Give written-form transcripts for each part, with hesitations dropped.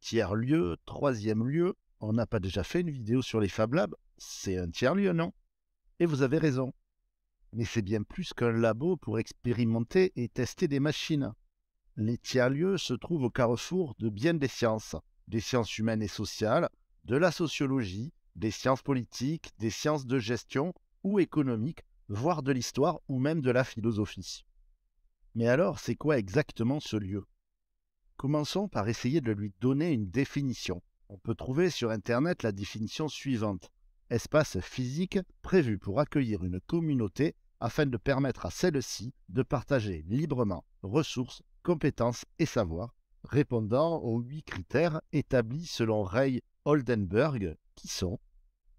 Tiers-lieu, troisième lieu, on n'a pas déjà fait une vidéo sur les Fab Labs? C'est un tiers-lieu, non? Et vous avez raison. Mais c'est bien plus qu'un labo pour expérimenter et tester des machines. Les tiers-lieux se trouvent au carrefour de bien des sciences humaines et sociales, de la sociologie, des sciences politiques, des sciences de gestion ou économiques, voire de l'histoire ou même de la philosophie. Mais alors, c'est quoi exactement ce lieu? Commençons par essayer de lui donner une définition. On peut trouver sur Internet la définition suivante. Espace physique prévu pour accueillir une communauté afin de permettre à celle-ci de partager librement ressources, compétences et savoirs, répondant aux 8 critères établis selon Ray Oldenburg, qui sont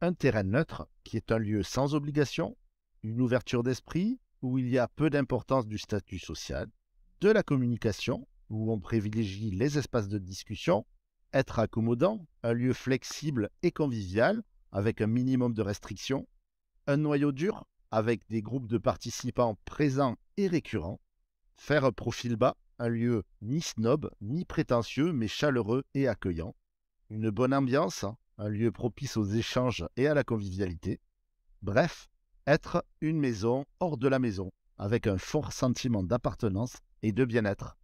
un terrain neutre, qui est un lieu sans obligation, une ouverture d'esprit, où il y a peu d'importance du statut social, de la communication, où on privilégie les espaces de discussion, être accommodant, un lieu flexible et convivial, avec un minimum de restrictions, un noyau dur, avec des groupes de participants présents et récurrents, faire profil bas, un lieu ni snob, ni prétentieux, mais chaleureux et accueillant, une bonne ambiance, un lieu propice aux échanges et à la convivialité, bref, être une maison hors de la maison, avec un fort sentiment d'appartenance et de bien-être.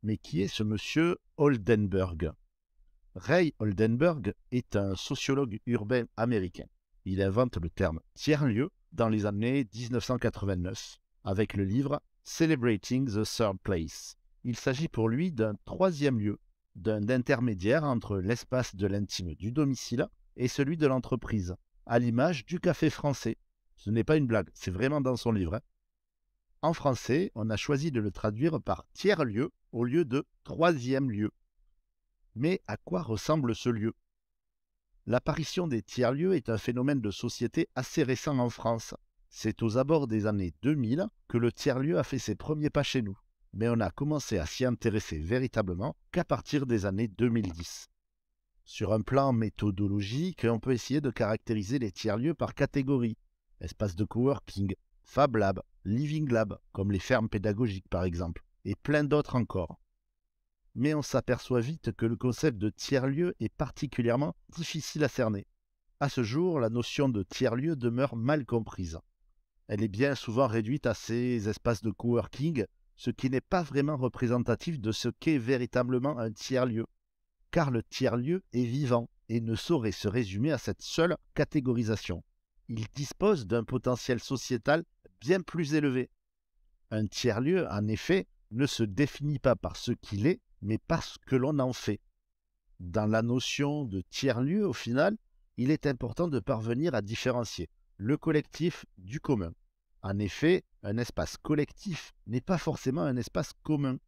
Mais qui est ce monsieur Oldenburg? Ray Oldenburg est un sociologue urbain américain. Il invente le terme tiers-lieu dans les années 1989 avec le livre Celebrating the Third Place. Il s'agit pour lui d'un troisième lieu, d'un intermédiaire entre l'espace de l'intime du domicile et celui de l'entreprise, à l'image du café français. Ce n'est pas une blague, c'est vraiment dans son livre. En français, on a choisi de le traduire par tiers-lieu au lieu de troisième lieu. Mais à quoi ressemble ce lieu? L'apparition des tiers-lieux est un phénomène de société assez récent en France. C'est aux abords des années 2000 que le tiers-lieu a fait ses premiers pas chez nous. Mais on a commencé à s'y intéresser véritablement qu'à partir des années 2010. Sur un plan méthodologique, on peut essayer de caractériser les tiers-lieux par catégorie. Espaces de coworking, Fab Lab, Living Lab, comme les fermes pédagogiques par exemple, et plein d'autres encore. Mais on s'aperçoit vite que le concept de tiers-lieu est particulièrement difficile à cerner. À ce jour, la notion de tiers-lieu demeure mal comprise. Elle est bien souvent réduite à ces espaces de coworking, ce qui n'est pas vraiment représentatif de ce qu'est véritablement un tiers-lieu. Car le tiers-lieu est vivant et ne saurait se résumer à cette seule catégorisation. Il dispose d'un potentiel sociétal bien plus élevé. Un tiers-lieu, en effet, ne se définit pas par ce qu'il est, mais par ce que l'on en fait. Dans la notion de tiers-lieu, au final, il est important de parvenir à différencier le collectif du commun. En effet, un espace collectif n'est pas forcément un espace commun,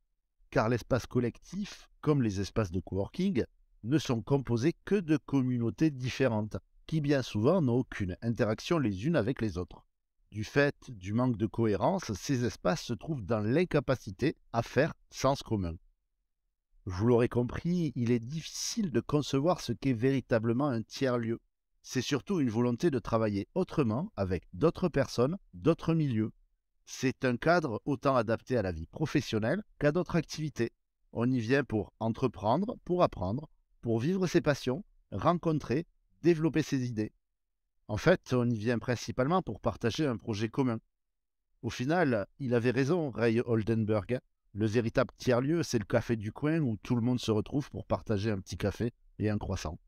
car l'espace collectif, comme les espaces de coworking, ne sont composés que de communautés différentes, qui bien souvent n'ont aucune interaction les unes avec les autres. Du fait du manque de cohérence, ces espaces se trouvent dans l'incapacité à faire sens commun. Vous l'aurez compris, il est difficile de concevoir ce qu'est véritablement un tiers-lieu. C'est surtout une volonté de travailler autrement avec d'autres personnes, d'autres milieux. C'est un cadre autant adapté à la vie professionnelle qu'à d'autres activités. On y vient pour entreprendre, pour apprendre, pour vivre ses passions, rencontrer, développer ses idées. En fait, on y vient principalement pour partager un projet commun. Au final, il avait raison, Ray Oldenburg. Le véritable tiers-lieu, c'est le café du coin où tout le monde se retrouve pour partager un petit café et un croissant.